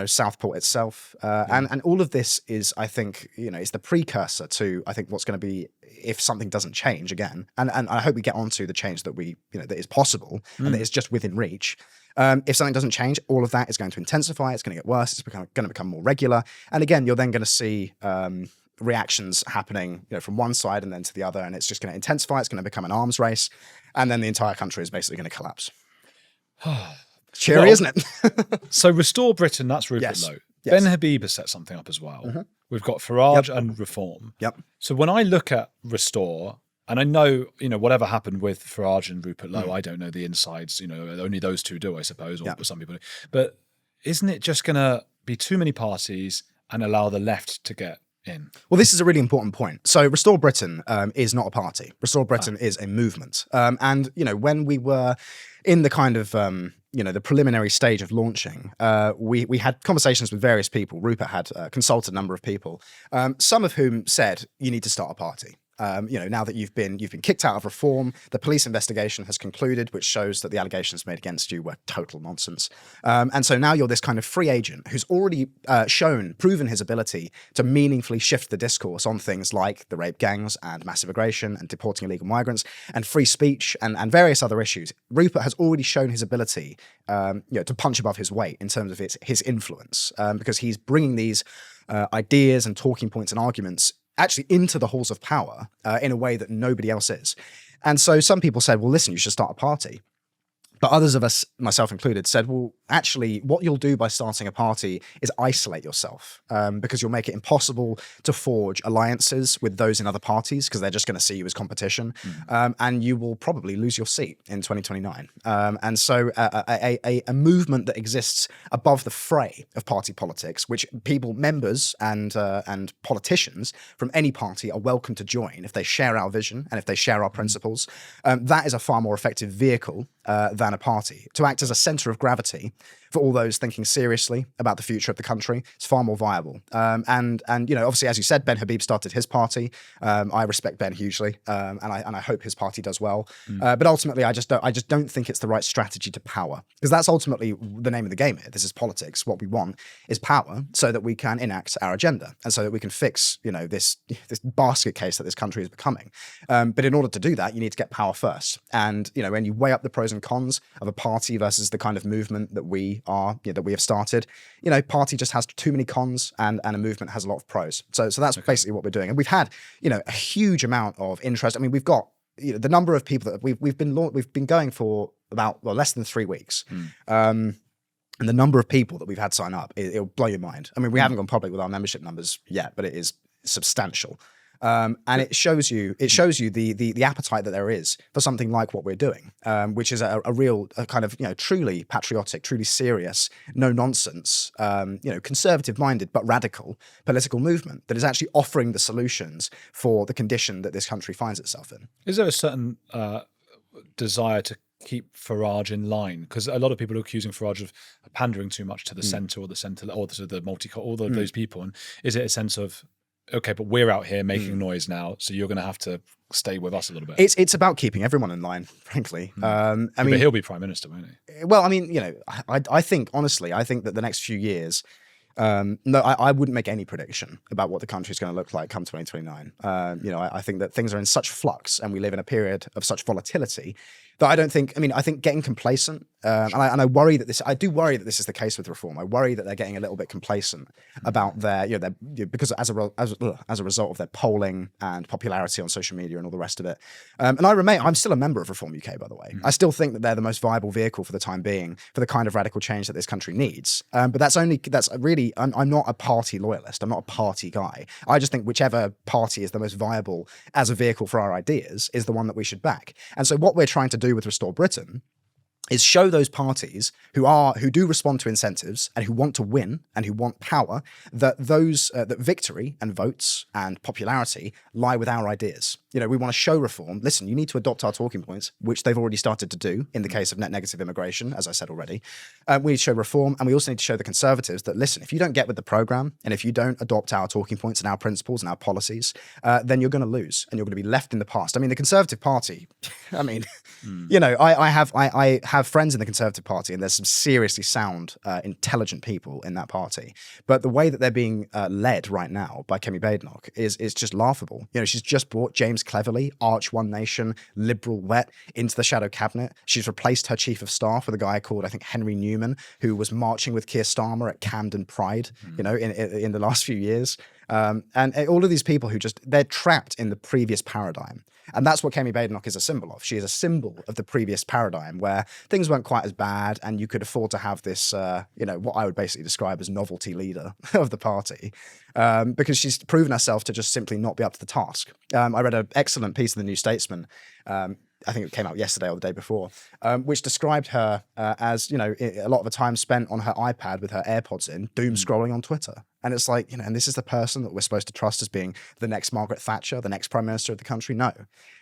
Southport itself. And all of this is, I think, is the precursor to, I think, what's going to be if something doesn't change again. And I hope we get onto the change that that is possible and that is just within reach. If something doesn't change, all of that is going to intensify. It's going to get worse. It's going to become more regular. And again, you're then going to see reactions happening, from one side and then to the other, and it's just going to intensify. It's going to become an arms race, and then the entire country is basically going to collapse. Cheery, isn't it? So Restore Britain, that's Rupert Lowe. Yes. Ben Habib has set something up as well. We've got Farage and Reform. Yep. So when I look at Restore, and I know, whatever happened with Farage and Rupert Lowe, I don't know the insides, only those two do, I suppose, or some people do. But isn't it just going to be too many parties and allow the left to get in? Well, this is a really important point. So Restore Britain is not a party. Restore Britain is a movement. And, when we were in the kind of, the preliminary stage of launching, we had conversations with various people. Rupert had consulted a number of people, some of whom said, you need to start a party. Now that you've been kicked out of Reform, the police investigation has concluded, which shows that the allegations made against you were total nonsense. And so now you're this kind of free agent who's already proven his ability to meaningfully shift the discourse on things like the rape gangs and massive immigration and deporting illegal migrants and free speech and various other issues. Rupert has already shown his ability, to punch above his weight in terms of his influence, because he's bringing these ideas and talking points and arguments actually into the halls of power in a way that nobody else is. And so some people said, well, listen, you should start a party. But others of us, myself included, said, well, actually, what you'll do by starting a party is isolate yourself because you'll make it impossible to forge alliances with those in other parties because they're just going to see you as competition. And you will probably lose your seat in 2029. And so a movement that exists above the fray of party politics, which people, members and politicians from any party are welcome to join if they share our vision and if they share our principles, that is a far more effective vehicle than a party. To act as a center of gravity for all those thinking seriously about the future of the country, it's far more viable. And you know, obviously, as you said, Ben Habib started his party. I respect Ben hugely, and I hope his party does well. But ultimately, I just don't think it's the right strategy to power, because that's ultimately the name of the game here. This is politics. What we want is power, so that we can enact our agenda, and so that we can fix, you know, this basket case that this country is becoming. But in order to do that, you need to get power first. And you know, when you weigh up the pros and cons of a party versus the kind of movement that we have started, you know, party just has too many cons, and a movement has a lot of pros. So that's basically what we're doing. And we've had, you know, a huge amount of interest. I mean, we've got, you know, the number of people that we've been going for about, well, less than 3 weeks. And the number of people that we've had sign up, it'll blow your mind. I mean, we haven't gone public with our membership numbers yet, but it is substantial. And it shows you the appetite that there is for something like what we're doing, which is a real kind of, you know, truly patriotic, truly serious, no nonsense, you know, conservative minded but radical political movement that is actually offering the solutions for the condition that this country finds itself in. Is there a certain desire to keep Farage in line? Because a lot of people are accusing Farage of pandering too much to the centre or to the all of those people. And is it a sense of, okay, but we're out here making noise now, so you're going to have to stay with us a little bit? It's about keeping everyone in line, frankly. I mean, but he'll be prime minister, won't he? Well, I mean, you know, I think, honestly, I think that the next few years, I wouldn't make any prediction about what the country is going to look like come 2029. You know, I think that things are in such flux, and we live in a period of such volatility that I don't think, I mean, I think getting complacent, and I worry that I do worry that this is the case with reform. I worry that they're getting a little bit complacent about their, you know, because as a result of their polling and popularity on social media and all the rest of it. And I'm still a member of Reform UK, by the way. I still think that they're the most viable vehicle for the time being for the kind of radical change that this country needs. But that's really, I'm not a party loyalist. I'm not a party guy. I just think whichever party is the most viable as a vehicle for our ideas is the one that we should back. And so what we're trying to do with Restore Britain is show those parties who do respond to incentives and who want to win and who want power that that victory and votes and popularity lie with our ideas. You know, we want to show reform. Listen, you need to adopt our talking points, which they've already started to do in the case of net negative immigration, as I said already. We need to show reform, and we also need to show the Conservatives that, listen, if you don't get with the program and if you don't adopt our talking points and our principles and our policies, then you're going to lose and you're going to be left in the past. I mean, the Conservative Party, I mean, you know, I have friends in the Conservative Party, and there's some seriously sound, intelligent people in that party. But the way that they're being led right now by Kemi Badenoch is just laughable. You know, she's just brought James Cleverly, arch One Nation, liberal wet, into the shadow cabinet. She's replaced her chief of staff with a guy called, I think, Henry Newman, who was marching with Keir Starmer at Camden Pride, you know, in the last few years. And all of these people they're trapped in the previous paradigm. And that's what Kemi Badenoch is a symbol of. She is a symbol of the previous paradigm where things weren't quite as bad and you could afford to have this, you know, what I would basically describe as novelty leader of the party, because she's proven herself to just simply not be up to the task. I read an excellent piece in the New Statesman, I think it came out yesterday or the day before, which described her as, you know, a lot of the time spent on her iPad with her AirPods in, doom scrolling on Twitter. And it's like, you know, and this is the person that we're supposed to trust as being the next Margaret Thatcher, the next Prime Minister of the country? No.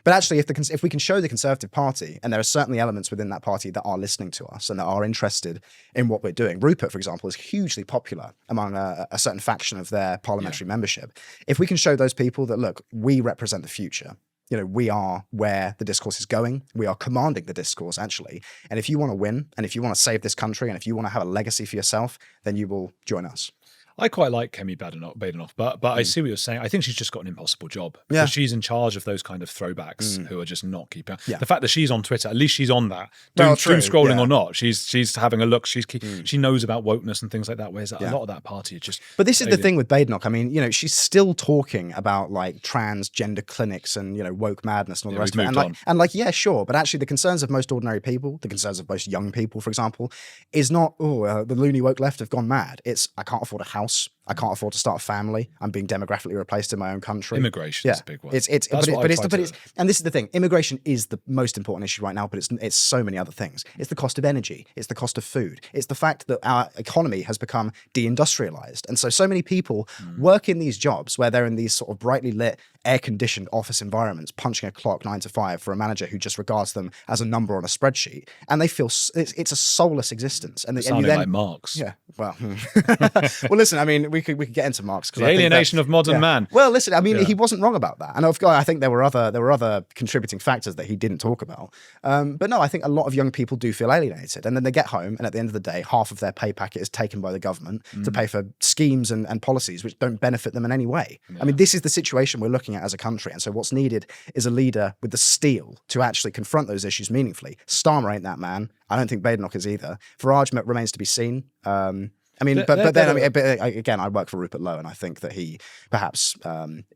But actually, if we can show the Conservative Party, and there are certainly elements within that party that are listening to us and that are interested in what we're doing. Rupert, for example, is hugely popular among a certain faction of their parliamentary membership. If we can show those people that, look, we represent the future, you know, we are where the discourse is going. We are commanding the discourse, actually. And if you want to win, and if you want to save this country, and if you want to have a legacy for yourself, then you will join us. I quite like Kemi Badenoch, but I see what you're saying. I think she's just got an impossible job Yeah. because she's in charge of those kind of throwbacks who are just not keeping. Yeah. The fact that she's on Twitter, at least she's on that. Well, Doom true, scrolling yeah. or not, she's having a look. She knows about wokeness and things like that. Whereas a lot of that party is just. But this is the thing with Badenoch. I mean, you know, she's still talking about like transgender clinics and, you know, woke madness and all the rest of it. And yeah, sure. But actually, the concerns of most ordinary people, the concerns of most young people, for example, is not, the loony woke left have gone mad. It's, I can't afford a house. I can't afford to start a family. I'm being demographically replaced in my own country. Immigration is a big one. And this is the thing. Immigration is the most important issue right now, but it's so many other things. It's the cost of energy. It's the cost of food. It's the fact that our economy has become deindustrialized. And so many people work in these jobs where they're in these sort of brightly lit, air-conditioned office environments, punching a clock 9 to 5 for a manager who just regards them as a number on a spreadsheet. And they feel it's a soulless existence. And sounding like Marx. Yeah. Well, well, listen, I mean, we could get into Marx. The alienation of modern man. Well, listen, I mean, he wasn't wrong about that. And I think there were other contributing factors that he didn't talk about. But no, I think a lot of young people do feel alienated. And then they get home, and at the end of the day, half of their pay packet is taken by the government to pay for schemes and policies which don't benefit them in any way. Yeah. I mean, this is the situation we're looking at as a country. And so what's needed is a leader with the steel to actually confront those issues meaningfully. Starmer ain't that man. I don't think Badenoch is either. Farage remains to be seen. I mean, again, I work for Rupert Lowe, and I think that he perhaps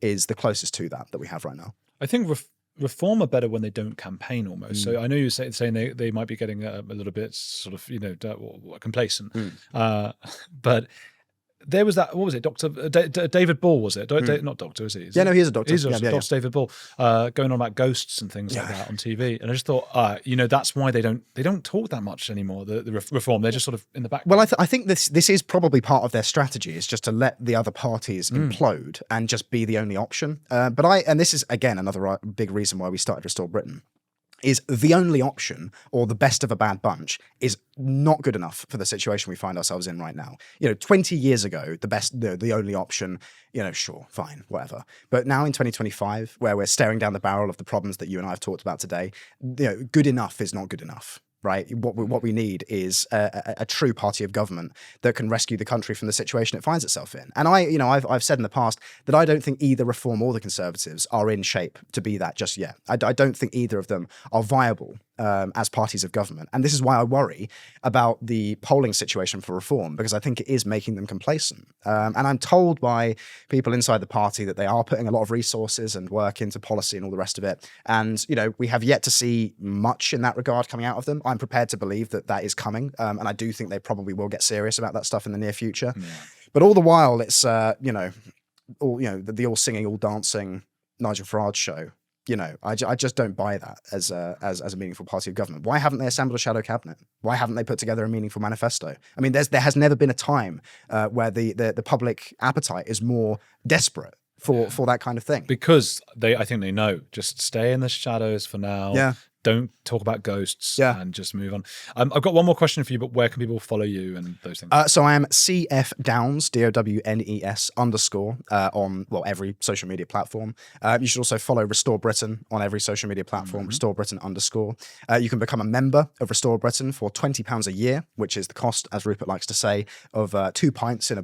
is the closest to that we have right now. I think reform are better when they don't campaign almost. So I know you're saying they might be getting a little bit sort of, you know, complacent. But there was that, what was it, Dr. David Ball, was it? Not doctor, is he? He's a doctor. He's Dr. David Ball, going on about ghosts and things like that on TV. And I just thought, you know, that's why they don't talk that much anymore, the reform. They're just sort of in the background. Well, I think this is probably part of their strategy, is just to let the other parties implode and just be the only option. And this is, again, another big reason why we started Restore Britain, is the only option, or the best of a bad bunch, is not good enough for the situation we find ourselves in right now. You know, 20 years ago, the only option, you know, sure, fine, whatever. But now in 2025, where we're staring down the barrel of the problems that you and I have talked about today, you know, good enough is not good enough. Right. What we need is a true party of government that can rescue the country from the situation it finds itself in. And I've said in the past that I don't think either Reform or the Conservatives are in shape to be that just yet. I don't think either of them are viable as parties of government. And this is why I worry about the polling situation for Reform, because I think it is making them complacent. And I'm told by people inside the party that they are putting a lot of resources and work into policy and all the rest of it. And, you know, we have yet to see much in that regard coming out of them. I'm prepared to believe that is coming. And I do think they probably will get serious about that stuff in the near future. Yeah. But all the while, it's, the all singing, all dancing Nigel Farage show. You know, I just don't buy that as a meaningful party of government. Why haven't they assembled a shadow cabinet? Why haven't they put together a meaningful manifesto? I mean, there has never been a time where the public appetite is more desperate for that kind of thing. Because I think they know, just stay in the shadows for now. Yeah. Don't talk about ghosts and just move on. I've got one more question for you, but where can people follow you and those things? So I am CF Downes, DOWNES _ on every social media platform. You should also follow Restore Britain on every social media platform, Restore Britain _. You can become a member of Restore Britain for £20 a year, which is the cost, as Rupert likes to say, of 2 pints in a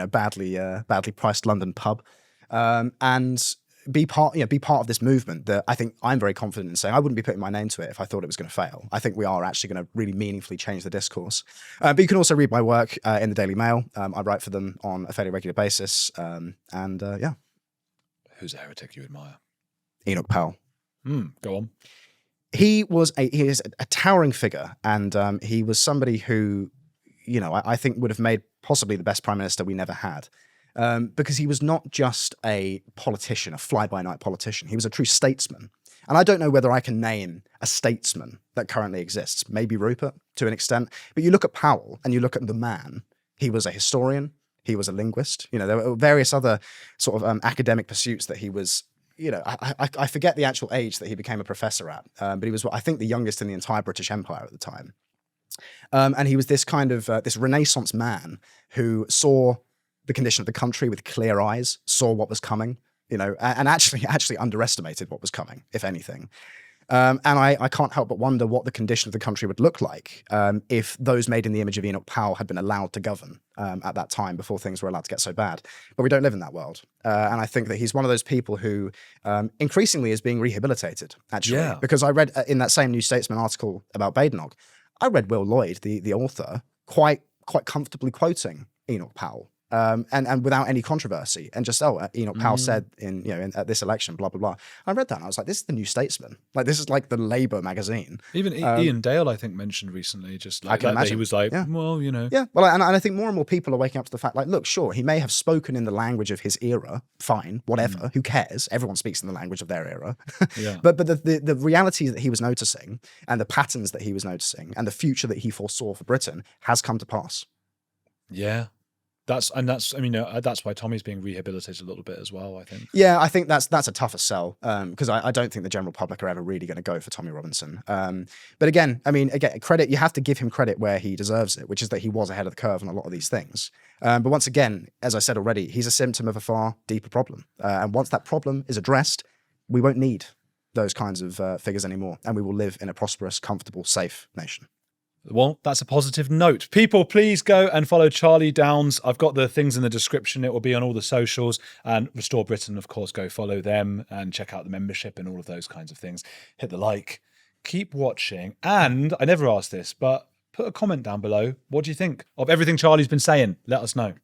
badly priced London pub. And be part of this movement that I think I'm very confident in saying. I wouldn't be putting my name to it if I thought it was going to fail. I think we are actually going to really meaningfully change the discourse. But you can also read my work in the Daily Mail. I write for them on a fairly regular basis. Who's a heretic you admire? Enoch Powell. Go on. He is a towering figure, and he was somebody who, you know, I think would have made possibly the best prime minister we never had. Because he was not just a politician, a fly-by-night politician. He was a true statesman. And I don't know whether I can name a statesman that currently exists. Maybe Rupert, to an extent. But you look at Powell, and you look at the man. He was a historian. He was a linguist. You know, there were various other sort of academic pursuits that he was, you know, I forget the actual age that he became a professor at. But he was, I think, the youngest in the entire British Empire at the time. And he was this kind of, this Renaissance man who saw the condition of the country with clear eyes, saw what was coming, you know, and actually underestimated what was coming, if anything. And I can't help but wonder what the condition of the country would look like if those made in the image of Enoch Powell had been allowed to govern at that time before things were allowed to get so bad. But we don't live in that world. And I think that he's one of those people who increasingly is being rehabilitated, actually. Yeah. Because I read in that same New Statesman article about Badenoch, I read Will Lloyd, the author, quite comfortably quoting Enoch Powell. And without any controversy, and just Enoch Powell said at this election, blah blah blah. I read that and I was like, this is the New Statesman. Like, this is like the Labour magazine. Even Ian Dale, I think, mentioned recently, just like, I can that imagine. he was like, Yeah. well, you know, Yeah, well, and I think more and more people are waking up to the fact, like, look, sure, he may have spoken in the language of his era, fine, whatever, who cares? Everyone speaks in the language of their era. Yeah. But the realities that he was noticing, and the patterns that he was noticing, and the future that he foresaw for Britain has come to pass. Yeah. That's why Tommy's being rehabilitated a little bit as well, I think. Yeah, I think that's a tougher sell because I don't think the general public are ever really going to go for Tommy Robinson. But again, credit, you have to give him credit where he deserves it, which is that he was ahead of the curve on a lot of these things. But once again, as I said already, he's a symptom of a far deeper problem. And once that problem is addressed, we won't need those kinds of figures anymore, and we will live in a prosperous, comfortable, safe nation. Well, that's a positive note. People, please go and follow Charlie Downs. I've got the things in the description. It will be on all the socials. And Restore Britain, of course, go follow them and check out the membership and all of those kinds of things. Hit the like. Keep watching. And I never asked this, but put a comment down below. What do you think of everything Charlie's been saying? Let us know.